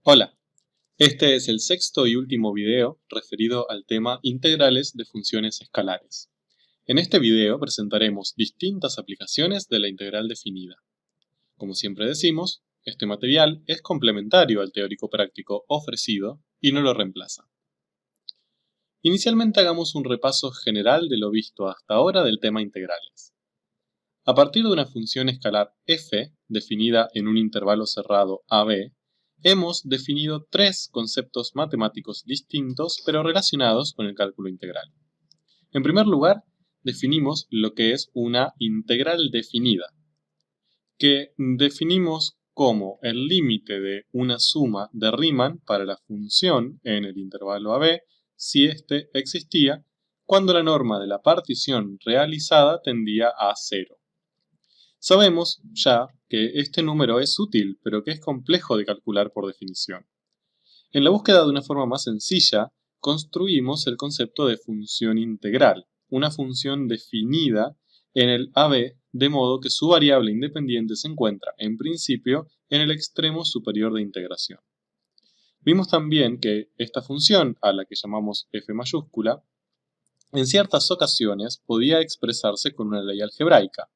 Hola, este es el sexto y último video referido al tema integrales de funciones escalares. En este video presentaremos distintas aplicaciones de la integral definida. Como siempre decimos, este material es complementario al teórico práctico ofrecido y no lo reemplaza. Inicialmente hagamos un repaso general de lo visto hasta ahora del tema integrales. A partir de una función escalar f, definida en un intervalo cerrado AB, hemos definido tres conceptos matemáticos distintos pero relacionados con el cálculo integral. En primer lugar, definimos lo que es una integral definida, que definimos como el límite de una suma de Riemann para la función en el intervalo AB si éste existía cuando la norma de la partición realizada tendía a 0. Sabemos ya que este número es útil, pero que es complejo de calcular por definición. En la búsqueda de una forma más sencilla, construimos el concepto de función integral, una función definida en el AB de modo que su variable independiente se encuentra, en principio, en el extremo superior de integración. Vimos también que esta función, a la que llamamos f mayúscula, en ciertas ocasiones podía expresarse con una ley algebraica.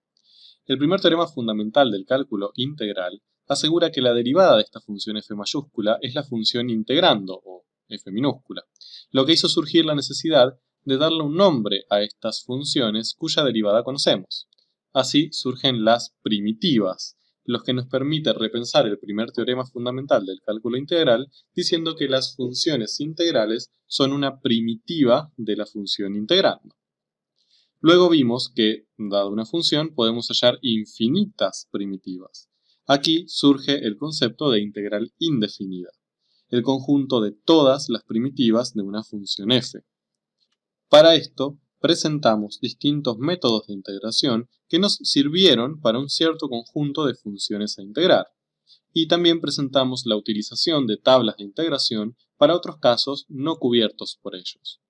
El primer teorema fundamental del cálculo integral asegura que la derivada de esta función f mayúscula es la función integrando, o f minúscula, lo que hizo surgir la necesidad de darle un nombre a estas funciones cuya derivada conocemos. Así surgen las primitivas, lo que nos permite repensar el primer teorema fundamental del cálculo integral diciendo que las funciones integrales son una primitiva de la función integrando. Luego vimos que, dada una función, podemos hallar infinitas primitivas. Aquí surge el concepto de integral indefinida, el conjunto de todas las primitivas de una función f. Para esto, presentamos distintos métodos de integración que nos sirvieron para un cierto conjunto de funciones a integrar. Y también presentamos la utilización de tablas de integración para otros casos no cubiertos por ellos.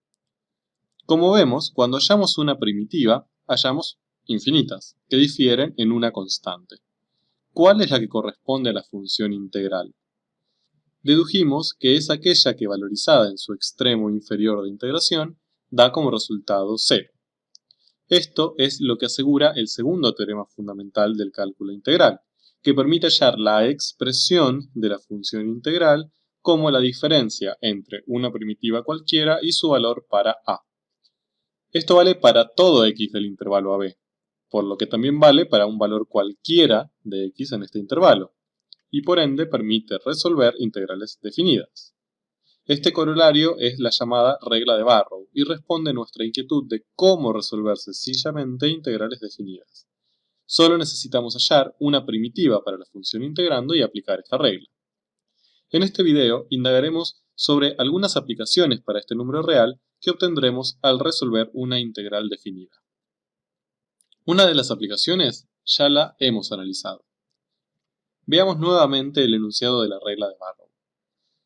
Como vemos, cuando hallamos una primitiva, hallamos infinitas, que difieren en una constante. ¿Cuál es la que corresponde a la función integral? Dedujimos que es aquella que, valorizada en su extremo inferior de integración, da como resultado 0. Esto es lo que asegura el segundo teorema fundamental del cálculo integral, que permite hallar la expresión de la función integral como la diferencia entre una primitiva cualquiera y su valor para a. Esto vale para todo x del intervalo AB, por lo que también vale para un valor cualquiera de x en este intervalo, y por ende permite resolver integrales definidas. Este corolario es la llamada regla de Barrow y responde a nuestra inquietud de cómo resolver sencillamente integrales definidas. Solo necesitamos hallar una primitiva para la función integrando y aplicar esta regla. En este video indagaremos sobre algunas aplicaciones para este número real que obtendremos al resolver una integral definida. Una de las aplicaciones ya la hemos analizado. Veamos nuevamente el enunciado de la regla de Barrow.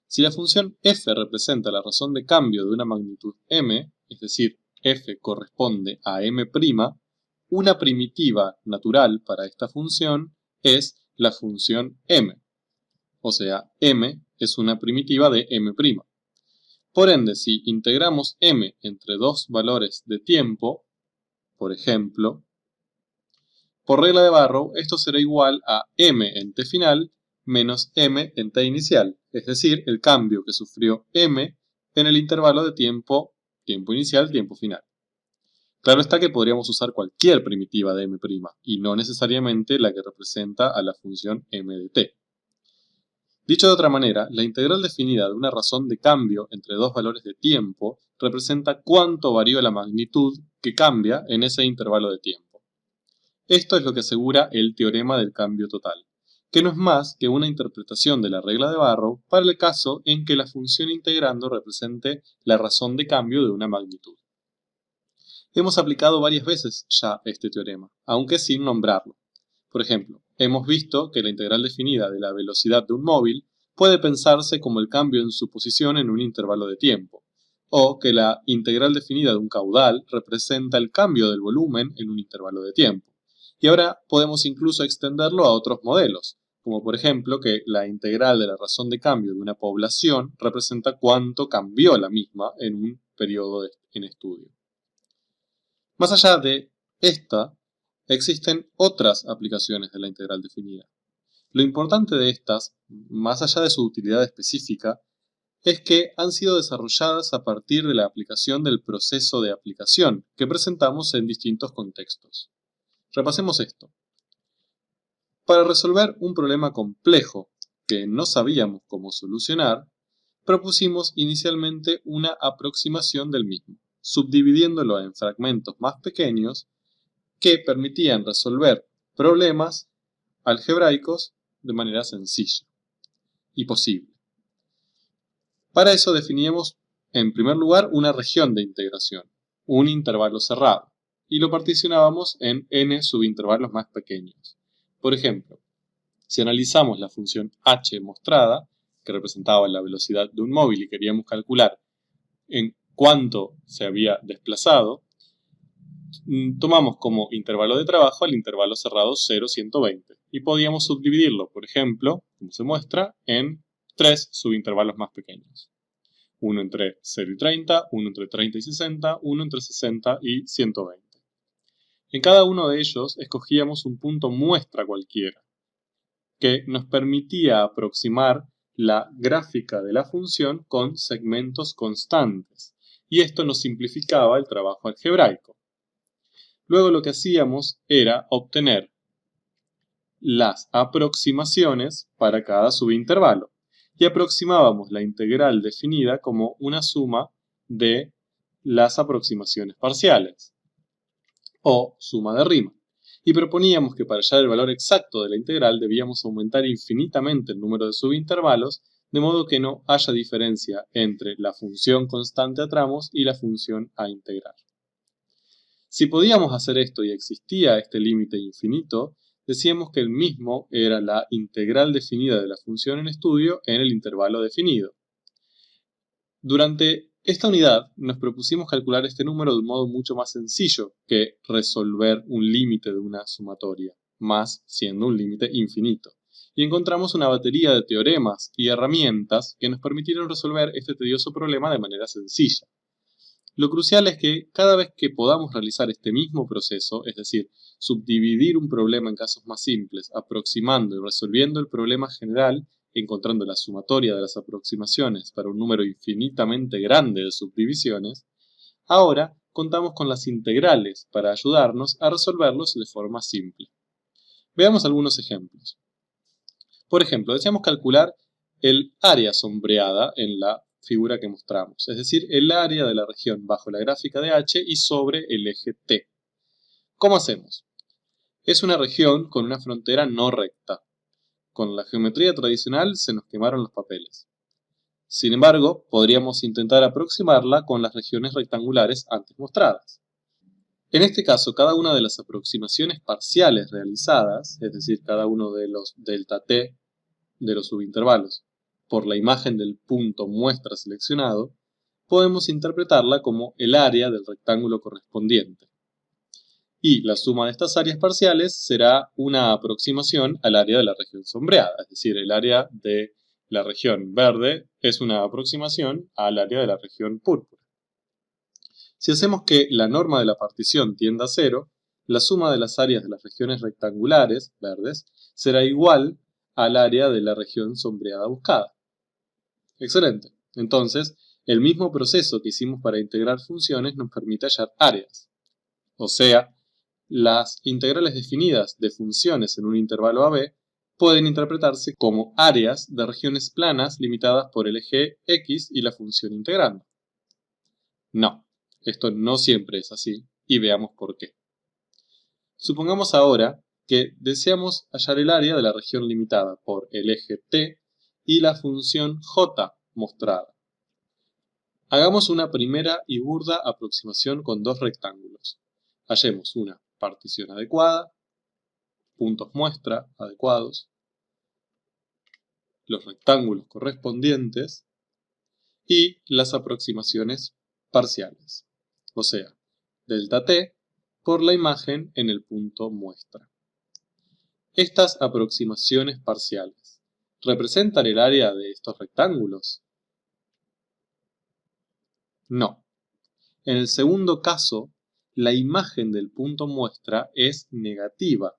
Si la función f representa la razón de cambio de una magnitud m, es decir, f corresponde a m', una primitiva natural para esta función es la función m. O sea, m es una primitiva de m'. Por ende, si integramos m entre dos valores de tiempo, por ejemplo, por regla de Barrow, esto será igual a m en t final menos m en t inicial, es decir, el cambio que sufrió m en el intervalo de tiempo inicial, tiempo final. Claro está que podríamos usar cualquier primitiva de m', y no necesariamente la que representa a la función m de t. Dicho de otra manera, la integral definida de una razón de cambio entre dos valores de tiempo representa cuánto varió la magnitud que cambia en ese intervalo de tiempo. Esto es lo que asegura el teorema del cambio total, que no es más que una interpretación de la regla de Barrow para el caso en que la función integrando represente la razón de cambio de una magnitud. Hemos aplicado varias veces ya este teorema, aunque sin nombrarlo. Por ejemplo, hemos visto que la integral definida de la velocidad de un móvil puede pensarse como el cambio en su posición en un intervalo de tiempo, o que la integral definida de un caudal representa el cambio del volumen en un intervalo de tiempo. Y ahora podemos incluso extenderlo a otros modelos, como por ejemplo que la integral de la razón de cambio de una población representa cuánto cambió la misma en un periodo en estudio. Más allá de esta, existen otras aplicaciones de la integral definida. Lo importante de estas, más allá de su utilidad específica, es que han sido desarrolladas a partir de la aplicación del proceso de aplicación que presentamos en distintos contextos. Repasemos esto. Para resolver un problema complejo que no sabíamos cómo solucionar, propusimos inicialmente una aproximación del mismo, subdividiéndolo en fragmentos más pequeños que permitían resolver problemas algebraicos de manera sencilla y posible. Para eso definíamos, en primer lugar, una región de integración, un intervalo cerrado, y lo particionábamos en n subintervalos más pequeños. Por ejemplo, si analizamos la función h mostrada, que representaba la velocidad de un móvil y queríamos calcular en cuánto se había desplazado, tomamos como intervalo de trabajo el intervalo cerrado 0, 120 y podíamos subdividirlo, por ejemplo, como se muestra, en 3 subintervalos más pequeños. Uno entre 0 y 30, uno entre 30 y 60, uno entre 60 y 120. En cada uno de ellos escogíamos un punto muestra cualquiera, que nos permitía aproximar la gráfica de la función con segmentos constantes, y esto nos simplificaba el trabajo algebraico. Luego lo que hacíamos era obtener las aproximaciones para cada subintervalo y aproximábamos la integral definida como una suma de las aproximaciones parciales o suma de Riemann. Y proponíamos que para hallar el valor exacto de la integral debíamos aumentar infinitamente el número de subintervalos, de modo que no haya diferencia entre la función constante a tramos y la función a integrar. Si podíamos hacer esto y existía este límite infinito, decíamos que el mismo era la integral definida de la función en estudio en el intervalo definido. Durante esta unidad nos propusimos calcular este número de un modo mucho más sencillo que resolver un límite de una sumatoria, más siendo un límite infinito. Y encontramos una batería de teoremas y herramientas que nos permitieron resolver este tedioso problema de manera sencilla. Lo crucial es que cada vez que podamos realizar este mismo proceso, es decir, subdividir un problema en casos más simples, aproximando y resolviendo el problema general, encontrando la sumatoria de las aproximaciones para un número infinitamente grande de subdivisiones, ahora contamos con las integrales para ayudarnos a resolverlos de forma simple. Veamos algunos ejemplos. Por ejemplo, deseamos calcular el área sombreada en la figura que mostramos, es decir, el área de la región bajo la gráfica de h y sobre el eje t. ¿Cómo hacemos? Es una región con una frontera no recta. Con la geometría tradicional se nos quemaron los papeles. Sin embargo, podríamos intentar aproximarla con las regiones rectangulares antes mostradas. En este caso, cada una de las aproximaciones parciales realizadas, es decir, cada uno de los delta t de los subintervalos, por la imagen del punto muestra seleccionado, podemos interpretarla como el área del rectángulo correspondiente. Y la suma de estas áreas parciales será una aproximación al área de la región sombreada, es decir, el área de la región verde es una aproximación al área de la región púrpura. Si hacemos que la norma de la partición tienda a 0, la suma de las áreas de las regiones rectangulares, verdes, será igual al área de la región sombreada buscada. Excelente. Entonces, el mismo proceso que hicimos para integrar funciones nos permite hallar áreas. O sea, las integrales definidas de funciones en un intervalo AB pueden interpretarse como áreas de regiones planas limitadas por el eje X y la función integrando. No, esto no siempre es así, y veamos por qué. Supongamos ahora que deseamos hallar el área de la región limitada por el eje T y la función J mostrada. Hagamos una primera y burda aproximación con dos rectángulos. Hallemos una partición adecuada, puntos muestra adecuados, los rectángulos correspondientes y las aproximaciones parciales, o sea, delta t por la imagen en el punto muestra. Estas aproximaciones parciales ¿representan el área de estos rectángulos? No. En el segundo caso, la imagen del punto muestra es negativa,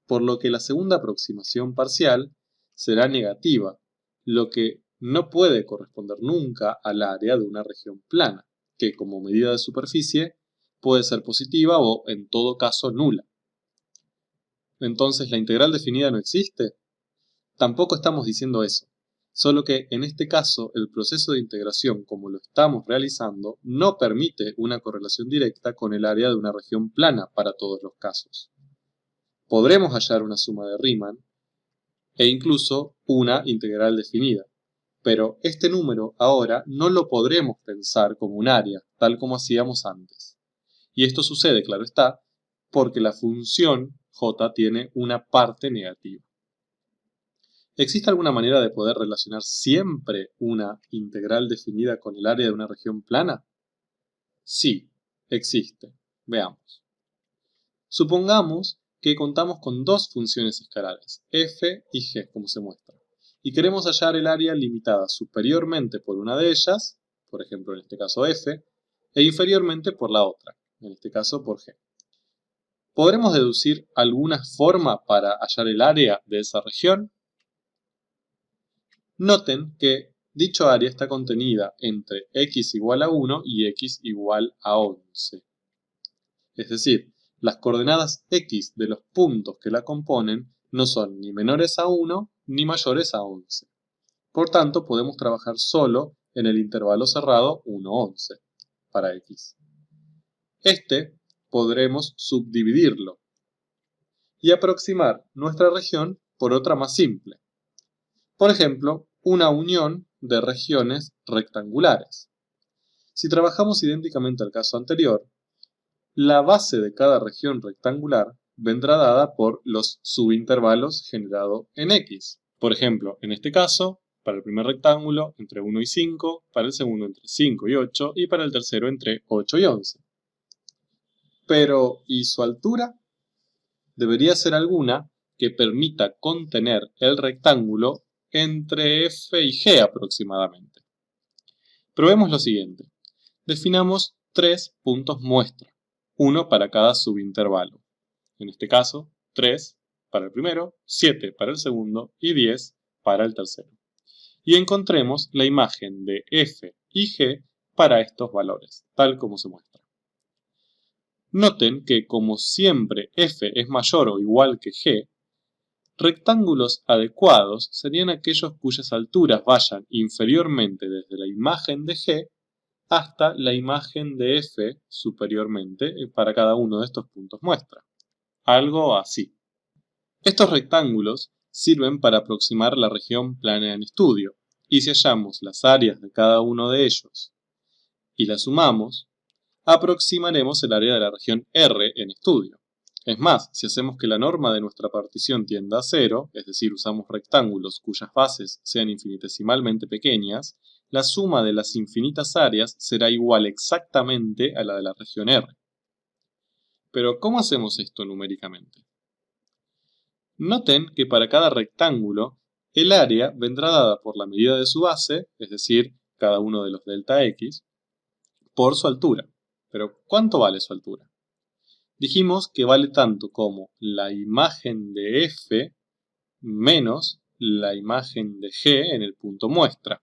por lo que la segunda aproximación parcial será negativa, lo que no puede corresponder nunca al área de una región plana, que como medida de superficie puede ser positiva o, en todo caso, nula. Entonces, ¿la integral definida no existe? Tampoco estamos diciendo eso, solo que en este caso el proceso de integración como lo estamos realizando no permite una correlación directa con el área de una región plana para todos los casos. Podremos hallar una suma de Riemann e incluso una integral definida, pero este número ahora no lo podremos pensar como un área, tal como hacíamos antes. Y esto sucede, claro está, porque la función j tiene una parte negativa. ¿Existe alguna manera de poder relacionar siempre una integral definida con el área de una región plana? Sí, existe. Veamos. Supongamos que contamos con dos funciones escalares, f y g, como se muestra, y queremos hallar el área limitada superiormente por una de ellas, por ejemplo en este caso f, e inferiormente por la otra, en este caso por g. ¿Podremos deducir alguna forma para hallar el área de esa región? Noten que dicho área está contenida entre x igual a 1 y x igual a 11. Es decir, las coordenadas x de los puntos que la componen no son ni menores a 1 ni mayores a 11. Por tanto, podemos trabajar solo en el intervalo cerrado 1, 11 para x. Podremos subdividirlo y aproximar nuestra región por otra más simple. Por ejemplo, una unión de regiones rectangulares. Si trabajamos idénticamente al caso anterior, la base de cada región rectangular vendrá dada por los subintervalos generados en x. Por ejemplo, en este caso, para el primer rectángulo entre 1 y 5, para el segundo entre 5 y 8 y para el tercero entre 8 y 11. Pero, ¿y su altura? Debería ser alguna que permita contener el rectángulo entre f y g aproximadamente. Probemos lo siguiente. Definamos tres puntos muestra, uno para cada subintervalo. En este caso, 3 para el primero, 7 para el segundo y 10 para el tercero. Y encontremos la imagen de f y g para estos valores, tal como se muestra. Noten que como siempre f es mayor o igual que g, rectángulos adecuados serían aquellos cuyas alturas vayan inferiormente desde la imagen de g hasta la imagen de f superiormente para cada uno de estos puntos muestra. Algo así. Estos rectángulos sirven para aproximar la región plana en estudio, y si hallamos las áreas de cada uno de ellos y las sumamos, aproximaremos el área de la región R en estudio. Es más, si hacemos que la norma de nuestra partición tienda a 0, es decir, usamos rectángulos cuyas bases sean infinitesimalmente pequeñas, la suma de las infinitas áreas será igual exactamente a la de la región R. Pero, ¿cómo hacemos esto numéricamente? Noten que para cada rectángulo, el área vendrá dada por la medida de su base, es decir, cada uno de los delta x, por su altura. Pero, ¿cuánto vale su altura? Dijimos que vale tanto como la imagen de f menos la imagen de g en el punto muestra.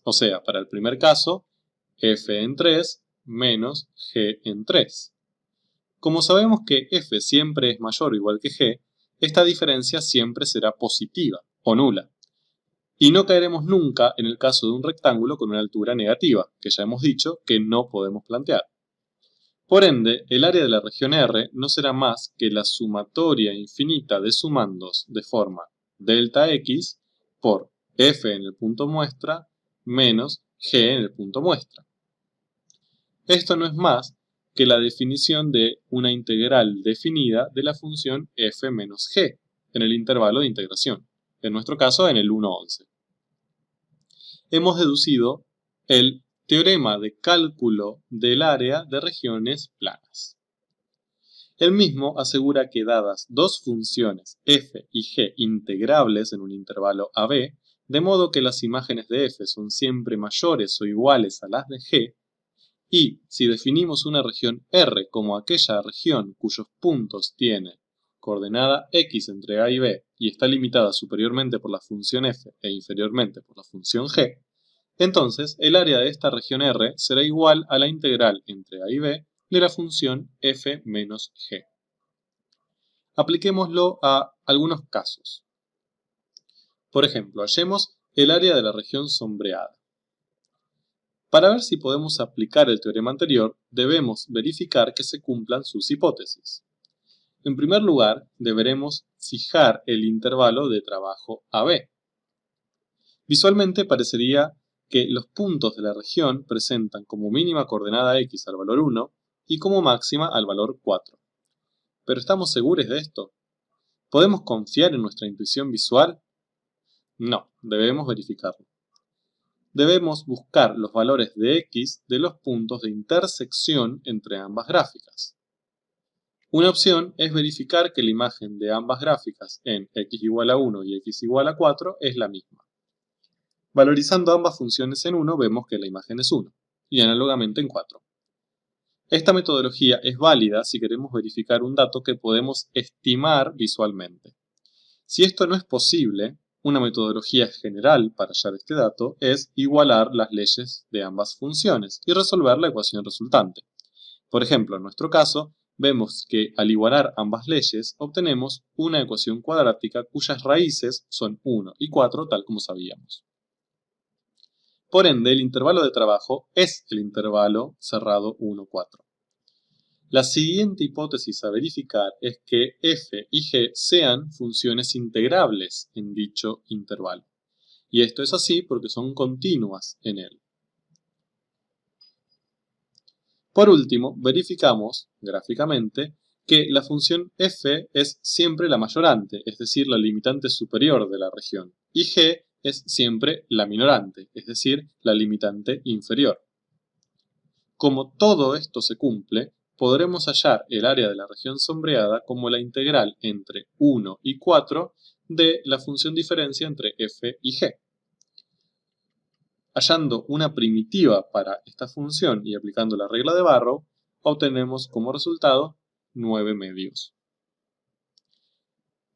O sea, para el primer caso, f en 3 menos g en 3. Como sabemos que f siempre es mayor o igual que g, esta diferencia siempre será positiva o nula. Y no caeremos nunca en el caso de un rectángulo con una altura negativa, que ya hemos dicho que no podemos plantear. Por ende, el área de la región R no será más que la sumatoria infinita de sumandos de forma delta x por f en el punto muestra menos g en el punto muestra. Esto no es más que la definición de una integral definida de la función f menos g en el intervalo de integración, en nuestro caso en el 1,11. Hemos deducido el teorema de cálculo del área de regiones planas. El mismo asegura que dadas dos funciones f y g integrables en un intervalo AB, de modo que las imágenes de f son siempre mayores o iguales a las de g, y si definimos una región R como aquella región cuyos puntos tiene coordenada x entre a y b y está limitada superiormente por la función f e inferiormente por la función g, entonces el área de esta región R será igual a la integral entre a y b de la función f menos g. Apliquémoslo a algunos casos. Por ejemplo, hallemos el área de la región sombreada. Para ver si podemos aplicar el teorema anterior, debemos verificar que se cumplan sus hipótesis. En primer lugar, deberemos fijar el intervalo de trabajo AB. Visualmente parecería que los puntos de la región presentan como mínima coordenada x al valor 1 y como máxima al valor 4. ¿Pero estamos seguros de esto? ¿Podemos confiar en nuestra intuición visual? No, debemos verificarlo. Debemos buscar los valores de x de los puntos de intersección entre ambas gráficas. Una opción es verificar que la imagen de ambas gráficas en x igual a 1 y x igual a 4 es la misma. Valorizando ambas funciones en 1 vemos que la imagen es 1, y análogamente en 4. Esta metodología es válida si queremos verificar un dato que podemos estimar visualmente. Si esto no es posible, una metodología general para hallar este dato es igualar las leyes de ambas funciones y resolver la ecuación resultante. Por ejemplo, en nuestro caso, vemos que al igualar ambas leyes obtenemos una ecuación cuadrática cuyas raíces son 1 y 4 tal como sabíamos. Por ende, el intervalo de trabajo es el intervalo cerrado 1, 4. La siguiente hipótesis a verificar es que f y g sean funciones integrables en dicho intervalo. Y esto es así porque son continuas en él. Por último, verificamos gráficamente que la función f es siempre la mayorante, es decir, la limitante superior de la región, y g es siempre la minorante, es decir, la limitante inferior. Como todo esto se cumple, podremos hallar el área de la región sombreada como la integral entre 1 y 4 de la función diferencia entre f y g. Hallando una primitiva para esta función y aplicando la regla de Barrow, obtenemos como resultado 9 medios.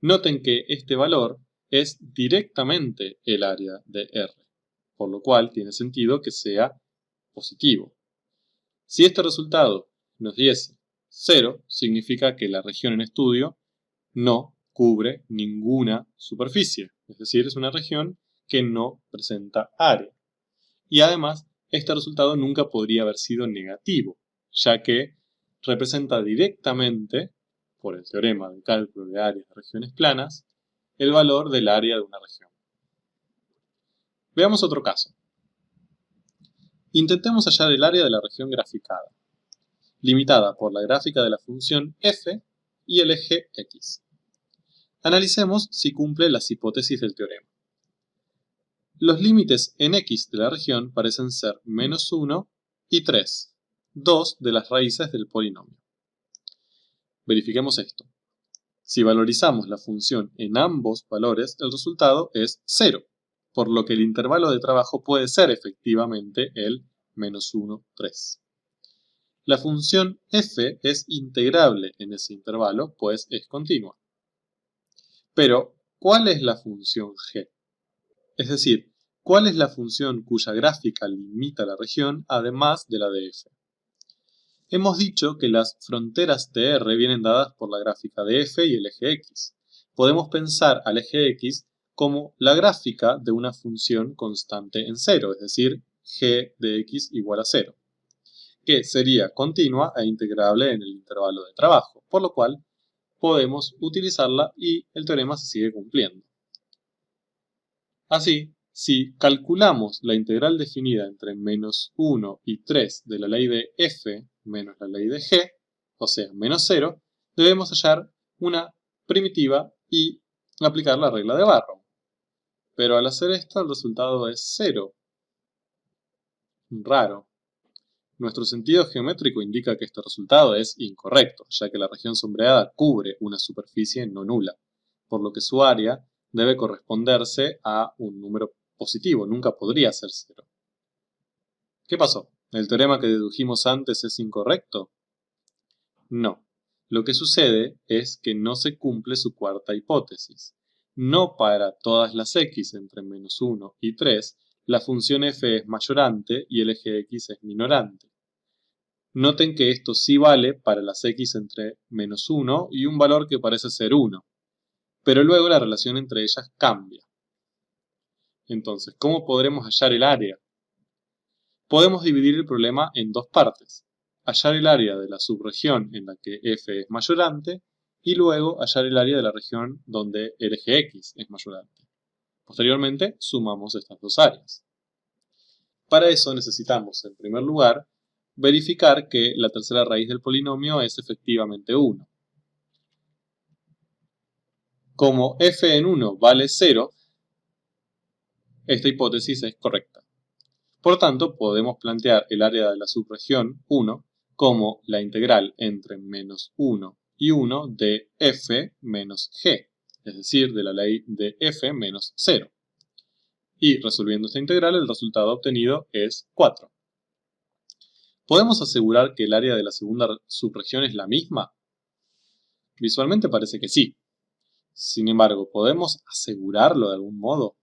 Noten que este valor es directamente el área de R, por lo cual tiene sentido que sea positivo. Si este resultado nos diese 0, significa que la región en estudio no cubre ninguna superficie, es decir, es una región que no presenta área. Y además, este resultado nunca podría haber sido negativo, ya que representa directamente, por el teorema del cálculo de áreas de regiones planas, el valor del área de una región. Veamos otro caso. Intentemos hallar el área de la región graficada, limitada por la gráfica de la función f y el eje x. Analicemos si cumple las hipótesis del teorema. Los límites en x de la región parecen ser menos 1 y 3, dos de las raíces del polinomio. Verifiquemos esto. Si valorizamos la función en ambos valores, el resultado es 0, por lo que el intervalo de trabajo puede ser efectivamente el menos 1, 3. La función f es integrable en ese intervalo, pues es continua. Pero, ¿cuál es la función g? Es decir, ¿cuál es la función cuya gráfica limita la región además de la de f? Hemos dicho que las fronteras de R vienen dadas por la gráfica de f y el eje x. Podemos pensar al eje x como la gráfica de una función constante en 0, es decir, g de x igual a 0, que sería continua e integrable en el intervalo de trabajo, por lo cual podemos utilizarla y el teorema se sigue cumpliendo. Así, si calculamos la integral definida entre menos 1 y 3 de la ley de f menos la ley de g, o sea, menos 0, debemos hallar una primitiva y aplicar la regla de Barrow. Pero al hacer esto el resultado es 0. Raro. Nuestro sentido geométrico indica que este resultado es incorrecto, ya que la región sombreada cubre una superficie no nula, por lo que su área debe corresponderse a un número positivo, nunca podría ser cero. ¿Qué pasó? ¿El teorema que dedujimos antes es incorrecto? No. Lo que sucede es que no se cumple su cuarta hipótesis. No para todas las x entre -1 y 3, la función f es mayorante y el eje x es minorante. Noten que esto sí vale para las x entre -1 y un valor que parece ser 1, pero luego la relación entre ellas cambia. Entonces, ¿cómo podremos hallar el área? Podemos dividir el problema en dos partes. Hallar el área de la subregión en la que f es mayorante y luego hallar el área de la región donde el eje x es mayorante. Posteriormente, sumamos estas dos áreas. Para eso necesitamos, en primer lugar, verificar que la tercera raíz del polinomio es efectivamente 1. Como f en 1 vale 0, esta hipótesis es correcta. Por tanto, podemos plantear el área de la subregión 1 como la integral entre -1 y 1 de f menos g, es decir, de la ley de f menos 0. Y resolviendo esta integral, el resultado obtenido es 4. ¿Podemos asegurar que el área de la segunda subregión es la misma? Visualmente parece que sí. Sin embargo, ¿podemos asegurarlo de algún modo?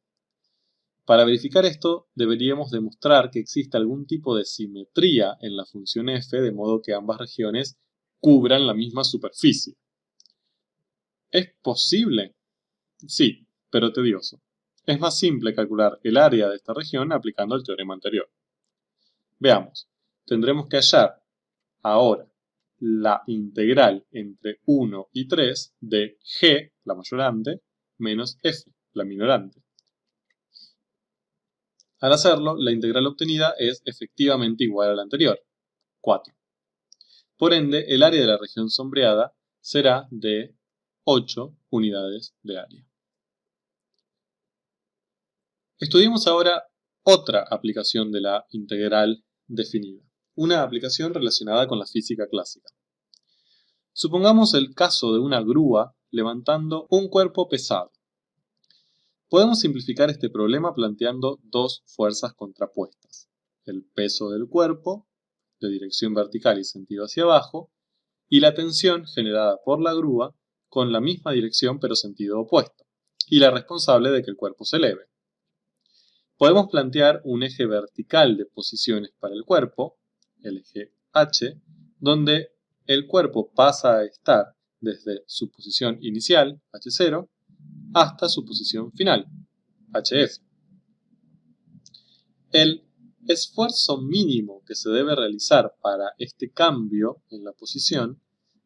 Para verificar esto, deberíamos demostrar que existe algún tipo de simetría en la función f de modo que ambas regiones cubran la misma superficie. ¿Es posible? Sí, pero tedioso. Es más simple calcular el área de esta región aplicando el teorema anterior. Veamos, tendremos que hallar ahora la integral entre 1 y 3 de g, la mayorante, menos f, la minorante. Al hacerlo, la integral obtenida es efectivamente igual a la anterior, 4. Por ende, el área de la región sombreada será de 8 unidades de área. Estudiemos ahora otra aplicación de la integral definida, una aplicación relacionada con la física clásica. Supongamos el caso de una grúa levantando un cuerpo pesado. Podemos simplificar este problema planteando dos fuerzas contrapuestas: el peso del cuerpo, de dirección vertical y sentido hacia abajo, y la tensión generada por la grúa con la misma dirección pero sentido opuesto, y la responsable de que el cuerpo se eleve. Podemos plantear un eje vertical de posiciones para el cuerpo, el eje h, donde el cuerpo pasa a estar desde su posición inicial, h0, hasta su posición final, hf. El esfuerzo mínimo que se debe realizar para este cambio en la posición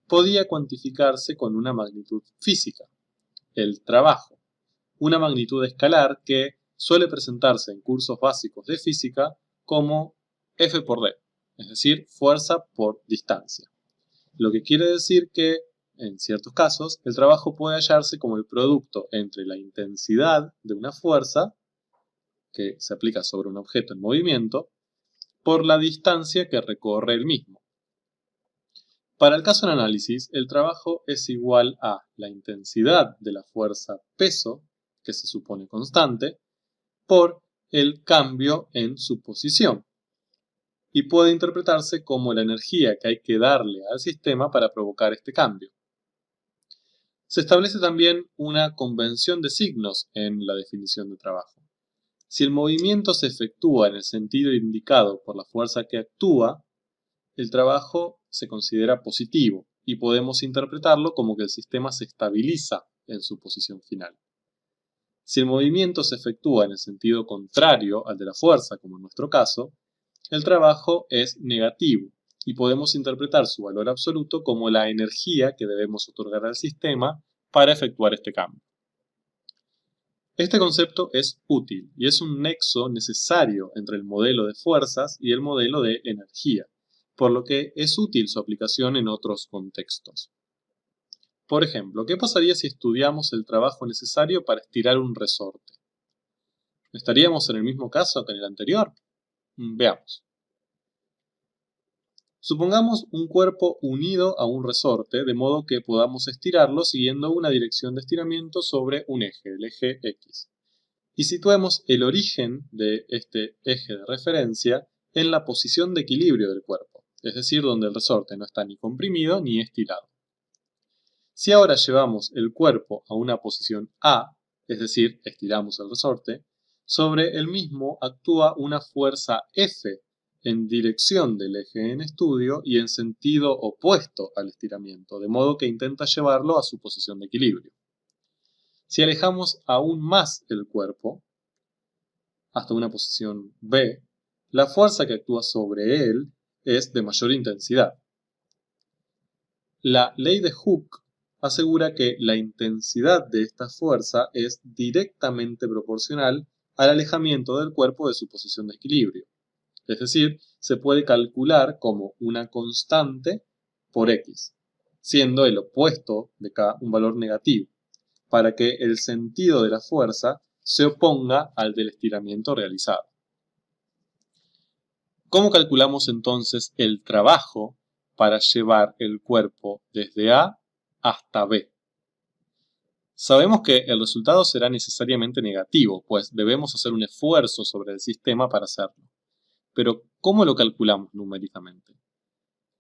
podía cuantificarse con una magnitud física, el trabajo, una magnitud escalar que suele presentarse en cursos básicos de física como F por D, es decir, fuerza por distancia. Lo que quiere decir que, en ciertos casos, el trabajo puede hallarse como el producto entre la intensidad de una fuerza, que se aplica sobre un objeto en movimiento, por la distancia que recorre el mismo. Para el caso en análisis, el trabajo es igual a la intensidad de la fuerza peso, que se supone constante, por el cambio en su posición, y puede interpretarse como la energía que hay que darle al sistema para provocar este cambio. Se establece también una convención de signos en la definición de trabajo. Si el movimiento se efectúa en el sentido indicado por la fuerza que actúa, el trabajo se considera positivo y podemos interpretarlo como que el sistema se estabiliza en su posición final. Si el movimiento se efectúa en el sentido contrario al de la fuerza, como en nuestro caso, el trabajo es negativo y podemos interpretar su valor absoluto como la energía que debemos otorgar al sistema para efectuar este cambio. Este concepto es útil y es un nexo necesario entre el modelo de fuerzas y el modelo de energía, por lo que es útil su aplicación en otros contextos. Por ejemplo, ¿qué pasaría si estudiamos el trabajo necesario para estirar un resorte? ¿Estaríamos en el mismo caso que en el anterior? Veamos. Supongamos un cuerpo unido a un resorte, de modo que podamos estirarlo siguiendo una dirección de estiramiento sobre un eje, el eje X. Y situemos el origen de este eje de referencia en la posición de equilibrio del cuerpo, es decir, donde el resorte no está ni comprimido ni estirado. Si ahora llevamos el cuerpo a una posición A, es decir, estiramos el resorte, sobre el mismo actúa una fuerza F en dirección del eje en estudio y en sentido opuesto al estiramiento, de modo que intenta llevarlo a su posición de equilibrio. Si alejamos aún más el cuerpo, hasta una posición B, la fuerza que actúa sobre él es de mayor intensidad. La ley de Hooke asegura que la intensidad de esta fuerza es directamente proporcional al alejamiento del cuerpo de su posición de equilibrio. Es decir, se puede calcular como una constante por X, siendo el opuesto de K un valor negativo, para que el sentido de la fuerza se oponga al del estiramiento realizado. ¿Cómo calculamos entonces el trabajo para llevar el cuerpo desde A hasta B? Sabemos que el resultado será necesariamente negativo, pues debemos hacer un esfuerzo sobre el sistema para hacerlo. Pero, ¿cómo lo calculamos numéricamente?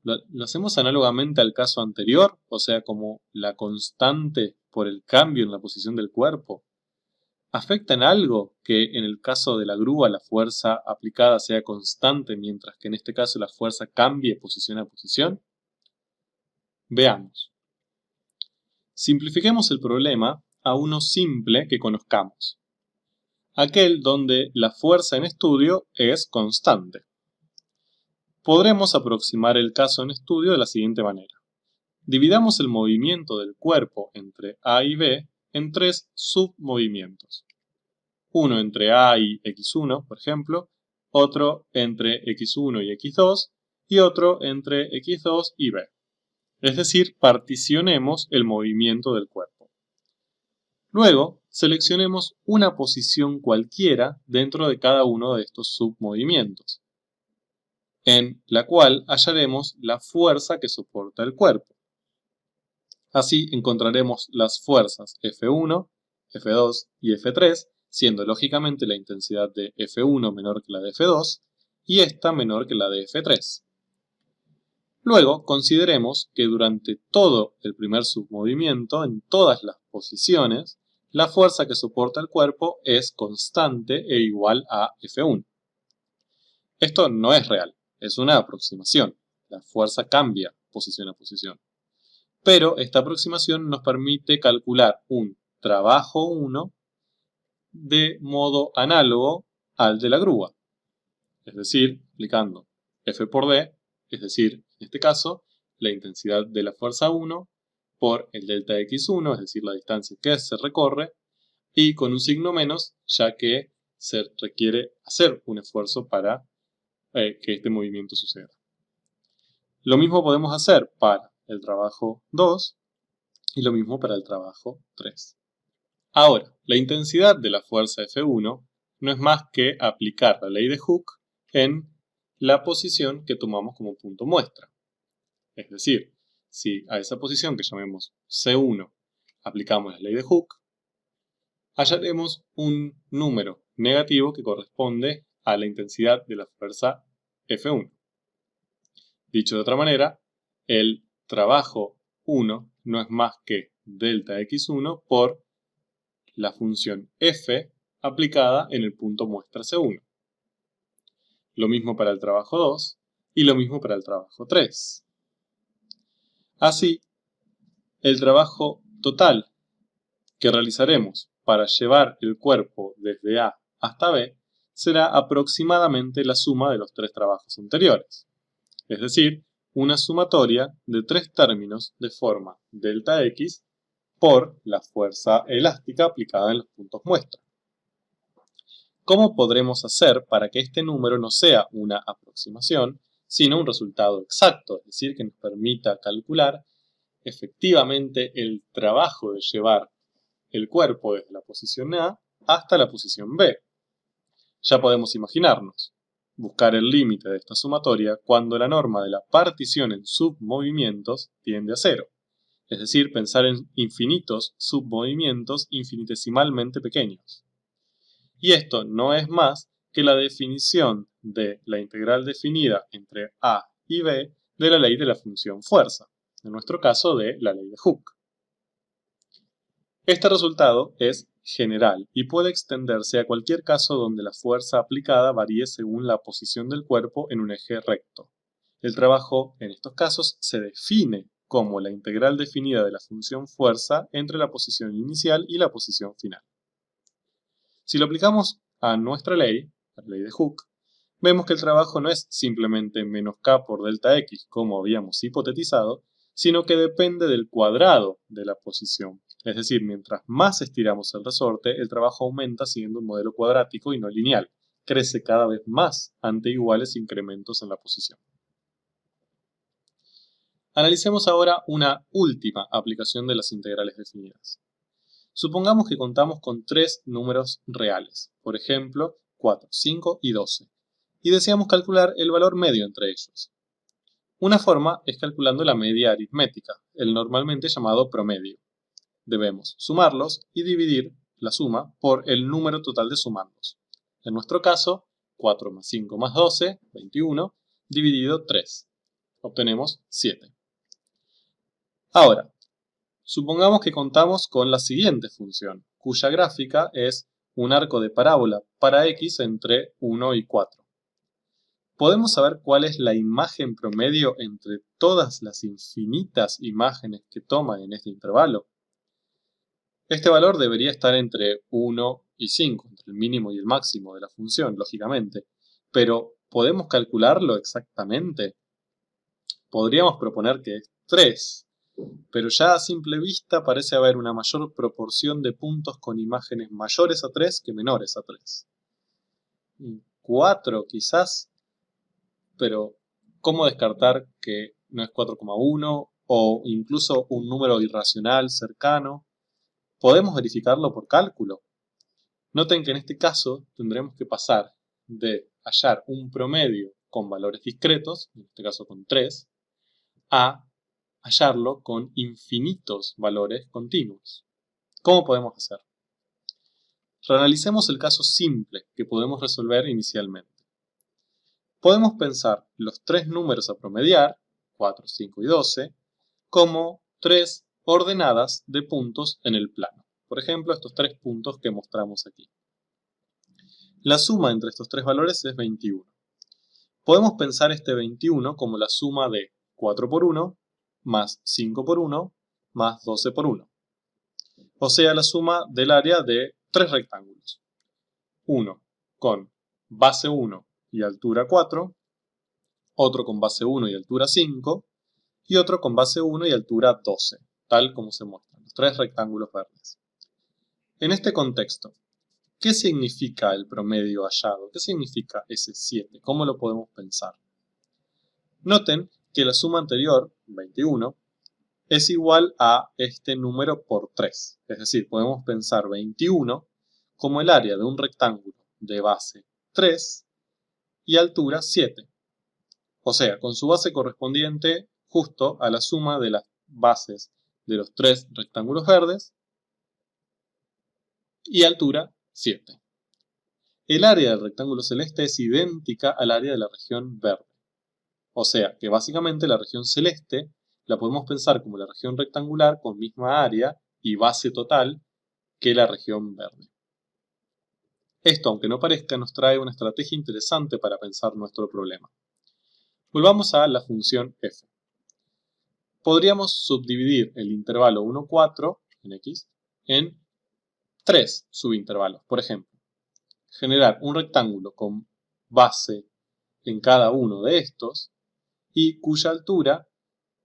¿Lo hacemos análogamente al caso anterior, o sea, como la constante por el cambio en la posición del cuerpo? ¿Afecta en algo que en el caso de la grúa la fuerza aplicada sea constante, mientras que en este caso la fuerza cambie posición a posición? Veamos. Simplifiquemos el problema a uno simple que conozcamos, aquel donde la fuerza en estudio es constante. Podremos aproximar el caso en estudio de la siguiente manera. Dividamos el movimiento del cuerpo entre A y B en tres submovimientos. Uno entre A y X1, por ejemplo, otro entre X1 y X2 y otro entre X2 y B. Es decir, particionemos el movimiento del cuerpo. Luego, seleccionemos una posición cualquiera dentro de cada uno de estos submovimientos, en la cual hallaremos la fuerza que soporta el cuerpo. Así encontraremos las fuerzas F1, F2 y F3, siendo lógicamente la intensidad de F1 menor que la de F2 y esta menor que la de F3. Luego consideremos que durante todo el primer submovimiento, en todas las posiciones, la fuerza que soporta el cuerpo es constante e igual a F1. Esto no es real, es una aproximación. La fuerza cambia posición a posición. Pero esta aproximación nos permite calcular un trabajo 1 de modo análogo al de la grúa. Es decir, aplicando F por D, es decir, en este caso, la intensidad de la fuerza 1 por el delta X1, es decir, la distancia que se recorre, y con un signo menos, ya que se requiere hacer un esfuerzo para que este movimiento suceda. Lo mismo podemos hacer para el trabajo 2 y lo mismo para el trabajo 3. Ahora, la intensidad de la fuerza F1 no es más que aplicar la ley de Hooke en la posición que tomamos como punto muestra. Es decir, si a esa posición que llamemos C1 aplicamos la ley de Hooke, hallaremos un número negativo que corresponde a la intensidad de la fuerza F1. Dicho de otra manera, el trabajo 1 no es más que delta X1 por la función F aplicada en el punto muestra C1. Lo mismo para el trabajo 2 y lo mismo para el trabajo 3. Así, el trabajo total que realizaremos para llevar el cuerpo desde A hasta B será aproximadamente la suma de los tres trabajos anteriores, es decir, una sumatoria de tres términos de forma delta X por la fuerza elástica aplicada en los puntos muestra. ¿Cómo podremos hacer para que este número no sea una aproximación, sino un resultado exacto, es decir, que nos permita calcular efectivamente el trabajo de llevar el cuerpo desde la posición A hasta la posición B? Ya podemos imaginarnos. buscar el límite de esta sumatoria cuando la norma de la partición en submovimientos tiende a 0. Es decir, pensar en infinitos submovimientos infinitesimalmente pequeños. Y esto no es más que la definición de la integral definida entre a y b de la ley de la función fuerza, en nuestro caso de la ley de Hooke. Este resultado es general y puede extenderse a cualquier caso donde la fuerza aplicada varíe según la posición del cuerpo en un eje recto. El trabajo en estos casos se define como la integral definida de la función fuerza entre la posición inicial y la posición final. Si lo aplicamos a nuestra ley, la ley de Hooke, vemos que el trabajo no es simplemente menos k por delta x como habíamos hipotetizado, sino que depende del cuadrado de la posición. Es decir, mientras más estiramos el resorte, el trabajo aumenta siguiendo un modelo cuadrático y no lineal. Crece cada vez más ante iguales incrementos en la posición. Analicemos ahora una última aplicación de las integrales definidas. Supongamos que contamos con tres números reales, por ejemplo, 4, 5 y 12, y deseamos calcular el valor medio entre ellos. Una forma es calculando la media aritmética, el normalmente llamado promedio. Debemos sumarlos y dividir la suma por el número total de sumandos. En nuestro caso, 4 más 5 más 12, 21, dividido 3. Obtenemos 7. Ahora, supongamos que contamos con la siguiente función, cuya gráfica es un arco de parábola para x entre 1 y 4. ¿Podemos saber cuál es la imagen promedio entre todas las infinitas imágenes que toma en este intervalo? Este valor debería estar entre 1 y 5, entre el mínimo y el máximo de la función, lógicamente. Pero, ¿podemos calcularlo exactamente? Podríamos proponer que es 3, pero ya a simple vista parece haber una mayor proporción de puntos con imágenes mayores a 3 que menores a 3. 4 quizás, pero ¿cómo descartar que no es 4,1 o incluso un número irracional cercano? ¿Podemos verificarlo por cálculo? Noten que en este caso tendremos que pasar de hallar un promedio con valores discretos, en este caso con 3, a hallarlo con infinitos valores continuos. ¿Cómo podemos hacer? Reanalicemos el caso simple que podemos resolver inicialmente. Podemos pensar los tres números a promediar, 4, 5 y 12, como tres ordenadas de puntos en el plano. Por ejemplo, estos tres puntos que mostramos aquí. La suma entre estos tres valores es 21. Podemos pensar este 21 como la suma de 4 por 1 más 5 por 1 más 12 por 1. O sea, la suma del área de tres rectángulos. Uno con base 1 y altura 4, otro con base 1 y altura 5, y otro con base 1 y altura 12, tal como se muestran, los tres rectángulos verdes. En este contexto, ¿qué significa el promedio hallado? ¿Qué significa ese 7? ¿Cómo lo podemos pensar? Noten que la suma anterior, 21, es igual a este número por 3. Es decir, podemos pensar 21 como el área de un rectángulo de base 3 y altura 7. O sea, con su base correspondiente justo a la suma de las bases de los tres rectángulos verdes y altura 7. El área del rectángulo celeste es idéntica al área de la región verde. O sea, que básicamente la región celeste la podemos pensar como la región rectangular con misma área y base total que la región verde. Esto, aunque no parezca, nos trae una estrategia interesante para pensar nuestro problema. Volvamos a la función f. Podríamos subdividir el intervalo 1, 4 en x en tres subintervalos. Por ejemplo, generar un rectángulo con base en cada uno de estos y cuya altura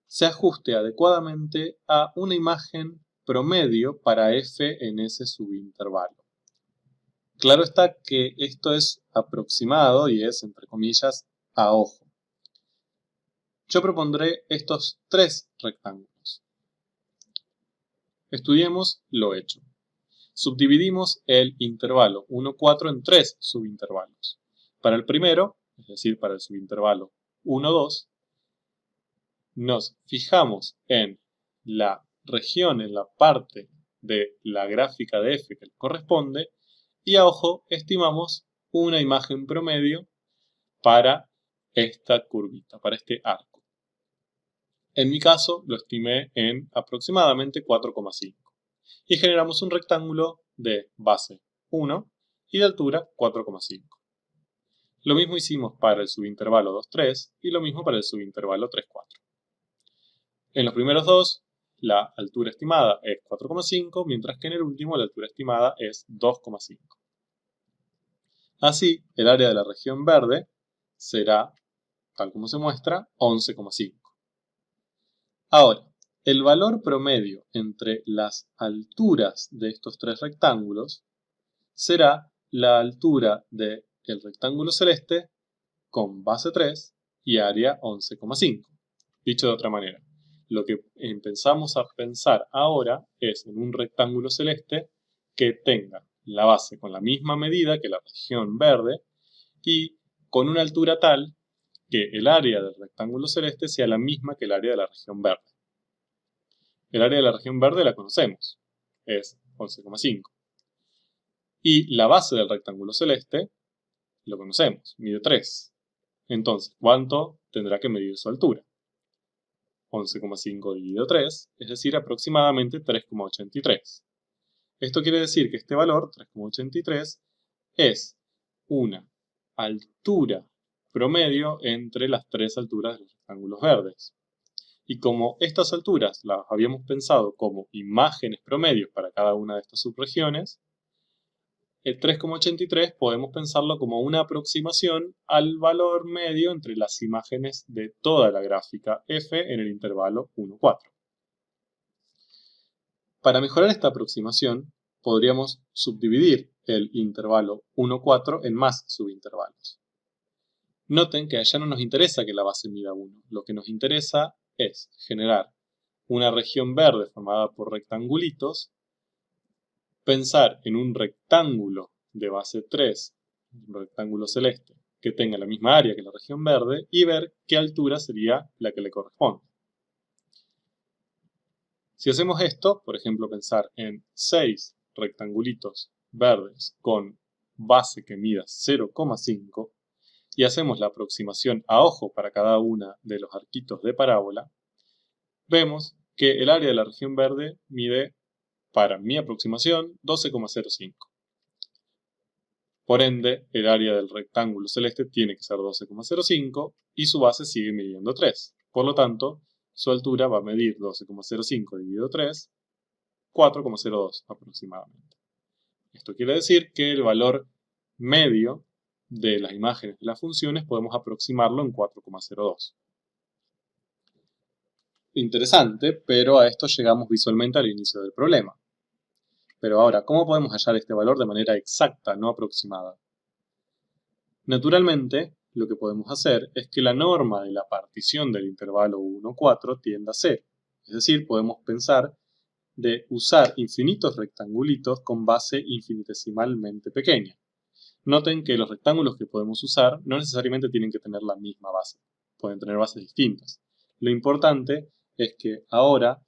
se ajuste adecuadamente a una imagen promedio para f en ese subintervalo. Claro está que esto es aproximado y es, entre comillas, a ojo. Yo propondré estos tres rectángulos. Estudiemos lo hecho. Subdividimos el intervalo 1, 4 en tres subintervalos. Para el primero, es decir, para el subintervalo 1, 2, nos fijamos en la región, en la parte de la gráfica de f que le corresponde y a ojo estimamos una imagen promedio para esta curvita, para este arco. En mi caso lo estimé en aproximadamente 4,5 y generamos un rectángulo de base 1 y de altura 4,5. Lo mismo hicimos para el subintervalo 2, 3 y lo mismo para el subintervalo 3, 4. En los primeros dos, la altura estimada es 4,5, mientras que en el último la altura estimada es 2,5. Así, el área de la región verde será, tal como se muestra, 11,5. Ahora, el valor promedio entre las alturas de estos tres rectángulos será la altura del rectángulo celeste con base 3 y área 11,5. Dicho de otra manera, lo que empezamos a pensar ahora es en un rectángulo celeste que tenga la base con la misma medida que la región verde y con una altura tal que el área del rectángulo celeste sea la misma que el área de la región verde. El área de la región verde la conocemos, es 11,5. Y la base del rectángulo celeste lo conocemos, mide 3. Entonces, ¿cuánto tendrá que medir su altura? 11,5 dividido 3, es decir, aproximadamente 3,83. Esto quiere decir que este valor, 3,83, es una altura promedio entre las tres alturas de los rectángulos verdes. Y como estas alturas las habíamos pensado como imágenes promedios para cada una de estas subregiones, el 3,83 podemos pensarlo como una aproximación al valor medio entre las imágenes de toda la gráfica f en el intervalo 1, 4. Para mejorar esta aproximación, podríamos subdividir el intervalo 1, 4 en más subintervalos. Noten que allá no nos interesa que la base mida 1, lo que nos interesa es generar una región verde formada por rectangulitos, pensar en un rectángulo de base 3, un rectángulo celeste, que tenga la misma área que la región verde y ver qué altura sería la que le corresponde. Si hacemos esto, por ejemplo, pensar en 6 rectangulitos verdes con base que mida 0,5 y hacemos la aproximación a ojo para cada una de los arquitos de parábola, vemos que el área de la región verde mide, para mi aproximación, 12,05. Por ende, el área del rectángulo celeste tiene que ser 12,05 y su base sigue midiendo 3. Por lo tanto, su altura va a medir 12,05 dividido 3, 4,02 aproximadamente. Esto quiere decir que el valor medio de las imágenes de las funciones podemos aproximarlo en 4,02. Interesante, pero a esto llegamos visualmente al inicio del problema. Pero ahora, ¿cómo podemos hallar este valor de manera exacta, no aproximada? Naturalmente, lo que podemos hacer es que la norma de la partición del intervalo 1, 4 tienda a 0. Es decir, podemos pensar de usar infinitos rectangulitos con base infinitesimalmente pequeña. Noten que los rectángulos que podemos usar no necesariamente tienen que tener la misma base. Pueden tener bases distintas. Lo importante es que ahora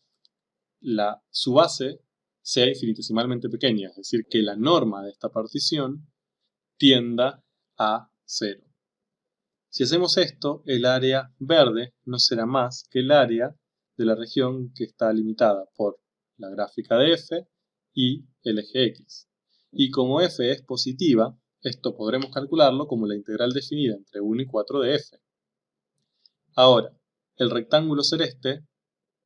su base sea infinitesimalmente pequeña, es decir, que la norma de esta partición tienda a 0. Si hacemos esto, el área verde no será más que el área de la región que está limitada por la gráfica de f y el eje x. Y como f es positiva, esto podremos calcularlo como la integral definida entre 1 y 4 de f. Ahora, el rectángulo celeste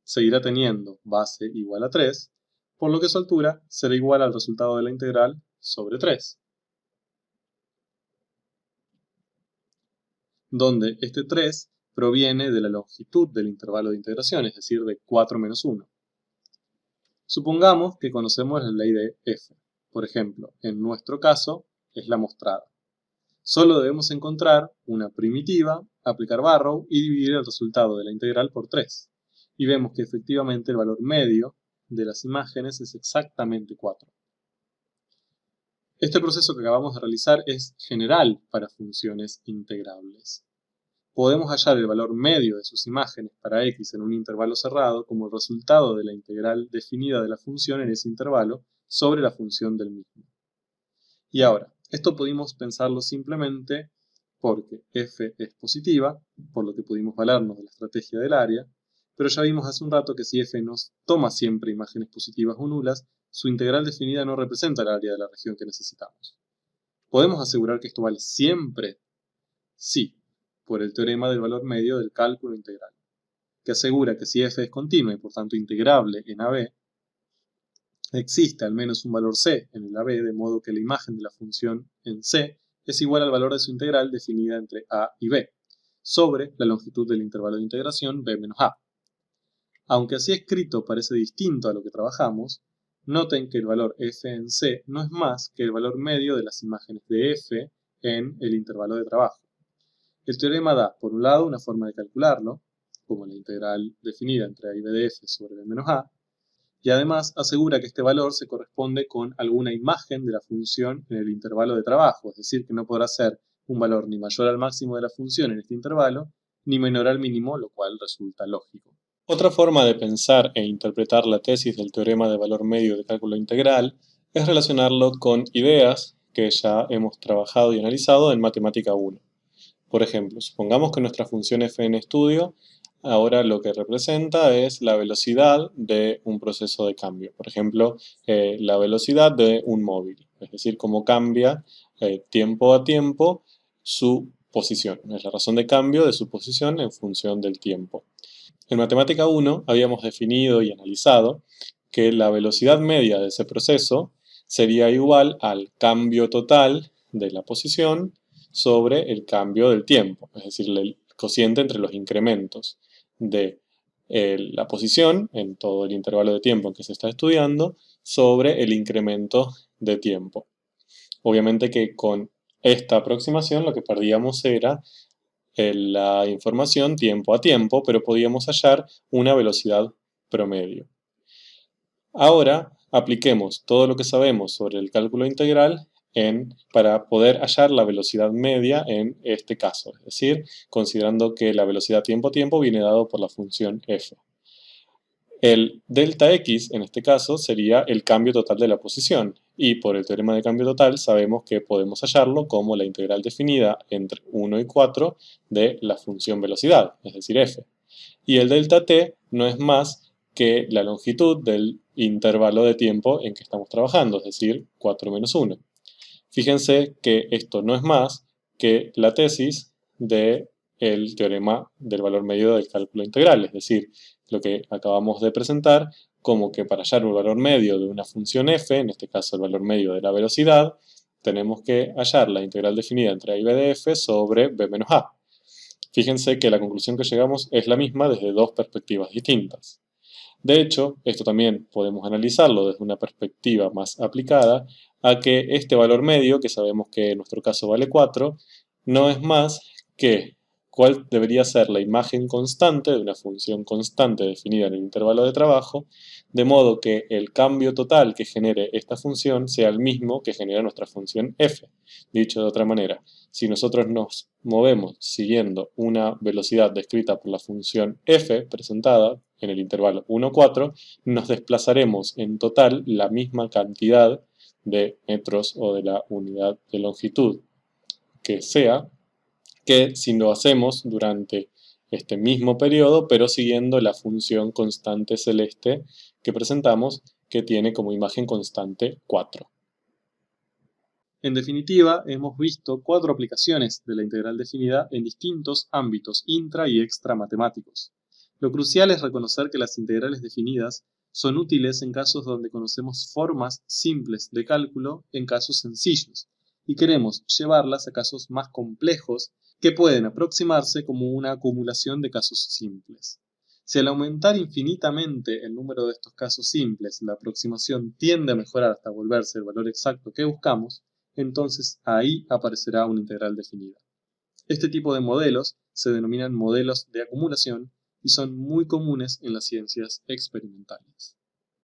seguirá teniendo base igual a 3, por lo que su altura será igual al resultado de la integral sobre 3. Donde este 3 proviene de la longitud del intervalo de integración, es decir, de 4 menos 1. Supongamos que conocemos la ley de f. Por ejemplo, en nuestro caso es la mostrada. Solo debemos encontrar una primitiva, aplicar Barrow y dividir el resultado de la integral por 3. Y vemos que efectivamente el valor medio de las imágenes es exactamente 4. Este proceso que acabamos de realizar es general para funciones integrables. Podemos hallar el valor medio de sus imágenes para x en un intervalo cerrado como el resultado de la integral definida de la función en ese intervalo sobre la función del mismo. Y ahora, esto pudimos pensarlo simplemente porque f es positiva, por lo que pudimos valernos de la estrategia del área, pero ya vimos hace un rato que si f nos toma siempre imágenes positivas o nulas, su integral definida no representa el área de la región que necesitamos. ¿Podemos asegurar que esto vale siempre? Sí, por el teorema del valor medio del cálculo integral, que asegura que si f es continua y por tanto integrable en AB, existe al menos un valor c en el AB, de modo que la imagen de la función en C es igual al valor de su integral definida entre A y B, sobre la longitud del intervalo de integración B menos A. Aunque así escrito parece distinto a lo que trabajamos, noten que el valor f en C no es más que el valor medio de las imágenes de f en el intervalo de trabajo. El teorema da, por un lado, una forma de calcularlo, como la integral definida entre A y B de f sobre B menos A, y además asegura que este valor se corresponde con alguna imagen de la función en el intervalo de trabajo, es decir, que no podrá ser un valor ni mayor al máximo de la función en este intervalo, ni menor al mínimo, lo cual resulta lógico. Otra forma de pensar e interpretar la tesis del teorema de valor medio de cálculo integral es relacionarlo con ideas que ya hemos trabajado y analizado en Matemática 1. Por ejemplo, supongamos que nuestra función f en estudio ahora lo que representa es la velocidad de un proceso de cambio. Por ejemplo, la velocidad de un móvil, es decir, cómo cambia tiempo a tiempo su posición. Es la razón de cambio de su posición en función del tiempo. En Matemática 1 habíamos definido y analizado que la velocidad media de ese proceso sería igual al cambio total de la posición sobre el cambio del tiempo, es decir, el cociente entre los incrementos de la posición en todo el intervalo de tiempo en que se está estudiando sobre el incremento de tiempo. Obviamente que con esta aproximación lo que perdíamos era la información tiempo a tiempo, pero podíamos hallar una velocidad promedio. Ahora apliquemos todo lo que sabemos sobre el cálculo integral para poder hallar la velocidad media en este caso, es decir, considerando que la velocidad tiempo a tiempo viene dado por la función f. El delta x, en este caso, sería el cambio total de la posición, y por el teorema de cambio total sabemos que podemos hallarlo como la integral definida entre 1 y 4 de la función velocidad, es decir, f. Y el delta t no es más que la longitud del intervalo de tiempo en que estamos trabajando, es decir, 4 menos 1. Fíjense que esto no es más que la tesis del teorema del valor medio del cálculo integral, es decir, lo que acabamos de presentar, como que para hallar un valor medio de una función f, en este caso el valor medio de la velocidad, tenemos que hallar la integral definida entre a y b de f sobre b menos a. Fíjense que la conclusión que llegamos es la misma desde dos perspectivas distintas. De hecho, esto también podemos analizarlo desde una perspectiva más aplicada a que este valor medio, que sabemos que en nuestro caso vale 4, no es más que cuál debería ser la imagen constante de una función constante definida en el intervalo de trabajo, de modo que el cambio total que genere esta función sea el mismo que genera nuestra función f. Dicho de otra manera, si nosotros nos movemos siguiendo una velocidad descrita por la función f presentada en el intervalo 1, 4, nos desplazaremos en total la misma cantidad de metros o de la unidad de longitud que sea, que si lo hacemos durante este mismo periodo, pero siguiendo la función constante celeste que presentamos, que tiene como imagen constante 4. En definitiva, hemos visto 4 aplicaciones de la integral definida en distintos ámbitos intra y extra matemáticos. Lo crucial es reconocer que las integrales definidas son útiles en casos donde conocemos formas simples de cálculo en casos sencillos y queremos llevarlas a casos más complejos que pueden aproximarse como una acumulación de casos simples. Si al aumentar infinitamente el número de estos casos simples la aproximación tiende a mejorar hasta volverse el valor exacto que buscamos, entonces ahí aparecerá una integral definida. Este tipo de modelos se denominan modelos de acumulación y son muy comunes en las ciencias experimentales.